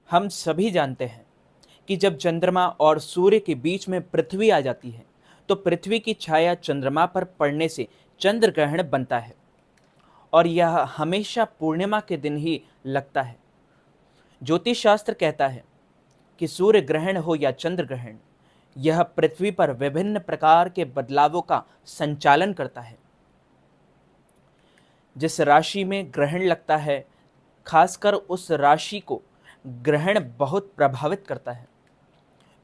हम सभी जानते हैं कि जब चंद्रमा और सूर्य के बीच में पृथ्वी आ जाती है तो पृथ्वी की छाया चंद्रमा पर पड़ने से चंद्र ग्रहण बनता है और यह हमेशा पूर्णिमा के दिन ही लगता है। ज्योतिष शास्त्र कहता है कि सूर्य ग्रहण हो या चंद्र ग्रहण, यह पृथ्वी पर विभिन्न प्रकार के बदलावों का संचालन करता है। जिस राशि में ग्रहण लगता है, खासकर उस राशि को ग्रहण बहुत प्रभावित करता है।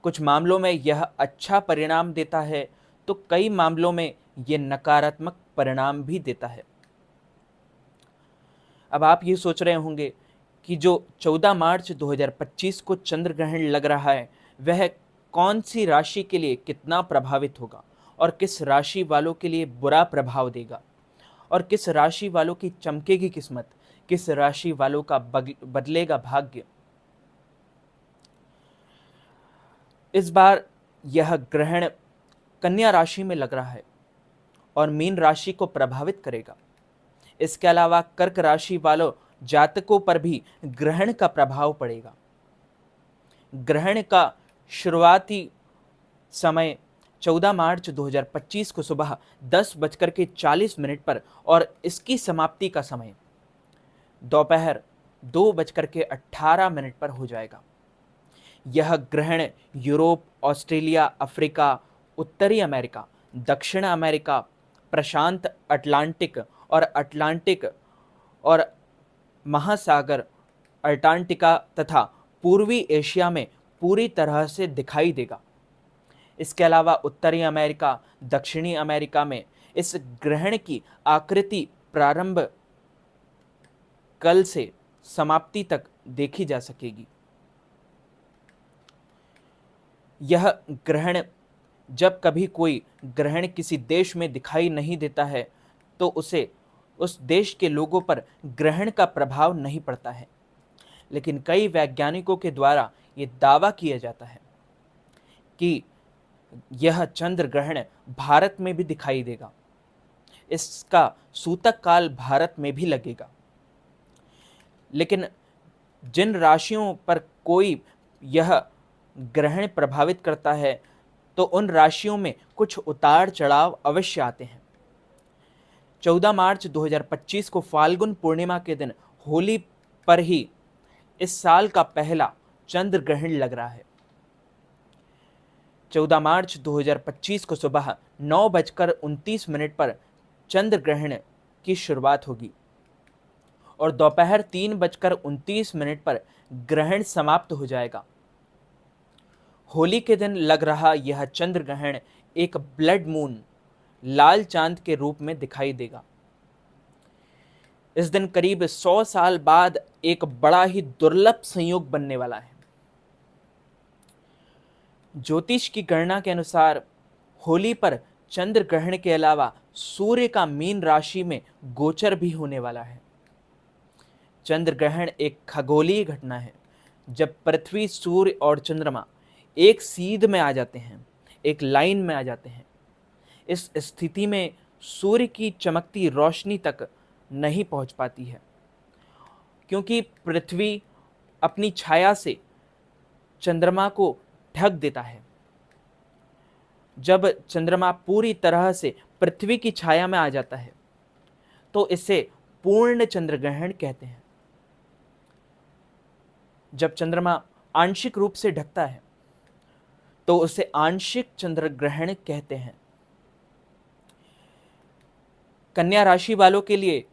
कुछ मामलों में यह अच्छा परिणाम देता है तो कई मामलों में यह नकारात्मक परिणाम भी देता है। अब आप ये सोच रहे होंगे कि जो 14 मार्च 2025 को चंद्र ग्रहण लग रहा है वह कौन सी राशि के लिए कितना प्रभावित होगा और किस राशि वालों के लिए बुरा प्रभाव देगा और किस राशि वालों की चमकेगी किस्मत, किस राशि वालों का बदलेगा भाग्य। इस बार यह ग्रहण कन्या राशि में लग रहा है और मीन राशि को प्रभावित करेगा। इसके अलावा कर्क राशि वालों जातकों पर भी ग्रहण का प्रभाव पड़ेगा। ग्रहण का शुरुआती समय 14 मार्च 2025 को सुबह 10:40 पर और इसकी समाप्ति का समय दोपहर 2:18 पर हो जाएगा। यह ग्रहण यूरोप, ऑस्ट्रेलिया, अफ्रीका, उत्तरी अमेरिका, दक्षिण अमेरिका, प्रशांत अटलांटिक और महासागर अंटार्कटिका तथा पूर्वी एशिया में पूरी तरह से दिखाई देगा। इसके अलावा उत्तरी अमेरिका, दक्षिणी अमेरिका में इस ग्रहण की आकृति प्रारंभ कल से समाप्ति तक देखी जा सकेगी। यह ग्रहण, जब कभी कोई ग्रहण किसी देश में दिखाई नहीं देता है तो उसे उस देश के लोगों पर ग्रहण का प्रभाव नहीं पड़ता है, लेकिन कई वैज्ञानिकों के द्वारा ये दावा किया जाता है कि यह चंद्र ग्रहण भारत में भी दिखाई देगा। इसका सूतक काल भारत में भी लगेगा। लेकिन जिन राशियों पर कोई यह ग्रहण प्रभावित करता है तो उन राशियों में कुछ उतार चढ़ाव अवश्य आते हैं। 14 मार्च 2025 को फाल्गुन पूर्णिमा के दिन होली पर ही इस साल का पहला चंद्र ग्रहण लग रहा है। 14 मार्च 2025 को सुबह 9:29 पर चंद्र ग्रहण की शुरुआत होगी और दोपहर 3:29 पर ग्रहण समाप्त हो जाएगा। होली के दिन लग रहा यह चंद्र ग्रहण एक ब्लड मून, लाल चांद के रूप में दिखाई देगा। इस दिन करीब 100 साल बाद एक बड़ा ही दुर्लभ संयोग बनने वाला है। ज्योतिष की गणना के अनुसार होली पर चंद्र ग्रहण के अलावा सूर्य का मीन राशि में गोचर भी होने वाला है। चंद्र ग्रहण एक खगोलीय घटना है जब पृथ्वी, सूर्य और चंद्रमा एक सीध में आ जाते हैं, एक लाइन में आ जाते हैं। इस स्थिति में सूर्य की चमकती रोशनी तक नहीं पहुंच पाती है क्योंकि पृथ्वी अपनी छाया से चंद्रमा को ढक देता है। जब चंद्रमा पूरी तरह से पृथ्वी की छाया में आ जाता है तो इसे पूर्ण चंद्र ग्रहण कहते हैं। जब चंद्रमा आंशिक रूप से ढकता है तो उसे आंशिक चंद्र ग्रहण कहते हैं। कन्या राशि वालों के लिए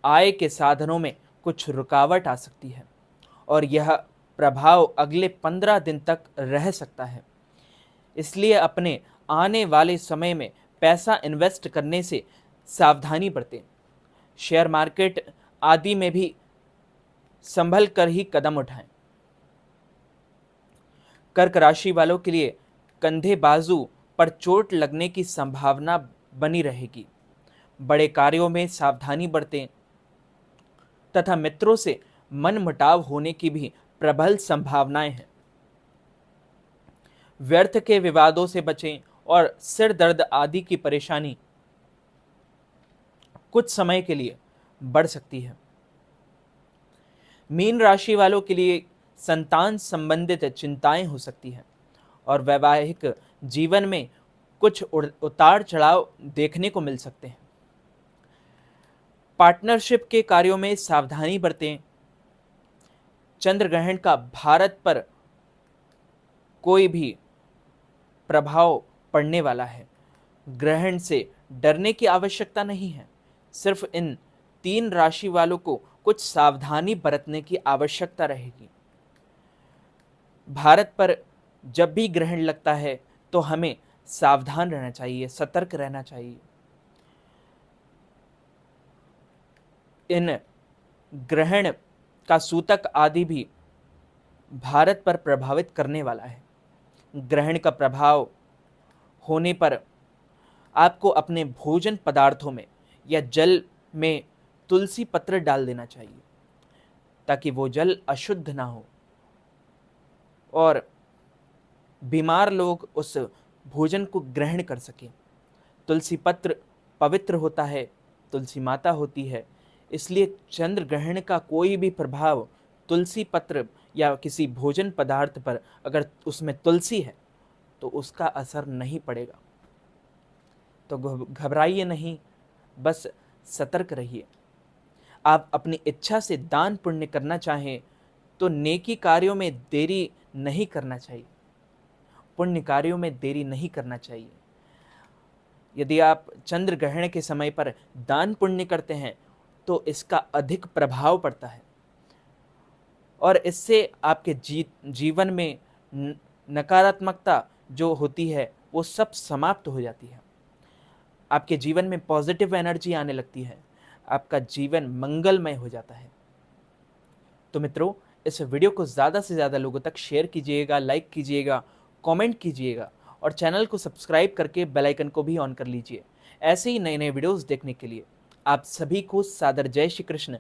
आय के साधनों में कुछ रुकावट आ सकती है और यह प्रभाव अगले 15 दिन तक रह सकता है। इसलिए अपने आने वाले समय में पैसा इन्वेस्ट करने से सावधानी बरतें। शेयर मार्केट आदि में भी संभल कर ही कदम उठाएं। कर्क राशि वालों के लिए कंधे, बाजू पर चोट लगने की संभावना बनी रहेगी। बड़े कार्यों में सावधानी बरतें तथा मित्रों से मनमुटाव होने की भी प्रबल संभावनाएं हैं। व्यर्थ के विवादों से बचें और सिर दर्द आदि की परेशानी कुछ समय के लिए बढ़ सकती है। मीन राशि वालों के लिए संतान संबंधित चिंताएं हो सकती हैं और वैवाहिक जीवन में कुछ उतार चढ़ाव देखने को मिल सकते हैं। पार्टनरशिप के कार्यों में सावधानी बरतें। चंद्र ग्रहण का भारत पर कोई भी प्रभाव पड़ने वाला है। ग्रहण से डरने की आवश्यकता नहीं है, सिर्फ इन 3 राशि वालों को कुछ सावधानी बरतने की आवश्यकता रहेगी। भारत पर जब भी ग्रहण लगता है तो हमें सावधान रहना चाहिए, सतर्क रहना चाहिए। इन ग्रहण का सूतक आदि भी भारत पर प्रभावित करने वाला है। ग्रहण का प्रभाव होने पर आपको अपने भोजन पदार्थों में या जल में तुलसी पत्र डाल देना चाहिए ताकि वो जल अशुद्ध ना हो और बीमार लोग उस भोजन को ग्रहण कर सकें। तुलसी पत्र पवित्र होता है, तुलसी माता होती है, इसलिए चंद्र ग्रहण का कोई भी प्रभाव तुलसी पत्र या किसी भोजन पदार्थ पर अगर उसमें तुलसी है तो उसका असर नहीं पड़ेगा। तो घबराइए नहीं, बस सतर्क रहिए। आप अपनी इच्छा से दान पुण्य करना चाहें तो नेकी कार्यों में देरी नहीं करना चाहिए, पुण्य कार्यों में देरी नहीं करना चाहिए। यदि आप चंद्र ग्रहण के समय पर दान पुण्य करते हैं तो इसका अधिक प्रभाव पड़ता है और इससे आपके जीवन में नकारात्मकता जो होती है वो सब समाप्त हो जाती है। आपके जीवन में पॉजिटिव एनर्जी आने लगती है, आपका जीवन मंगलमय हो जाता है। तो मित्रों, इस वीडियो को ज़्यादा से ज़्यादा लोगों तक शेयर कीजिएगा, लाइक कीजिएगा, कमेंट कीजिएगा और चैनल को सब्सक्राइब करके बेल आइकन को भी ऑन कर लीजिए। ऐसे ही नए नए वीडियोस देखने के लिए आप सभी को सादर जय श्री कृष्ण।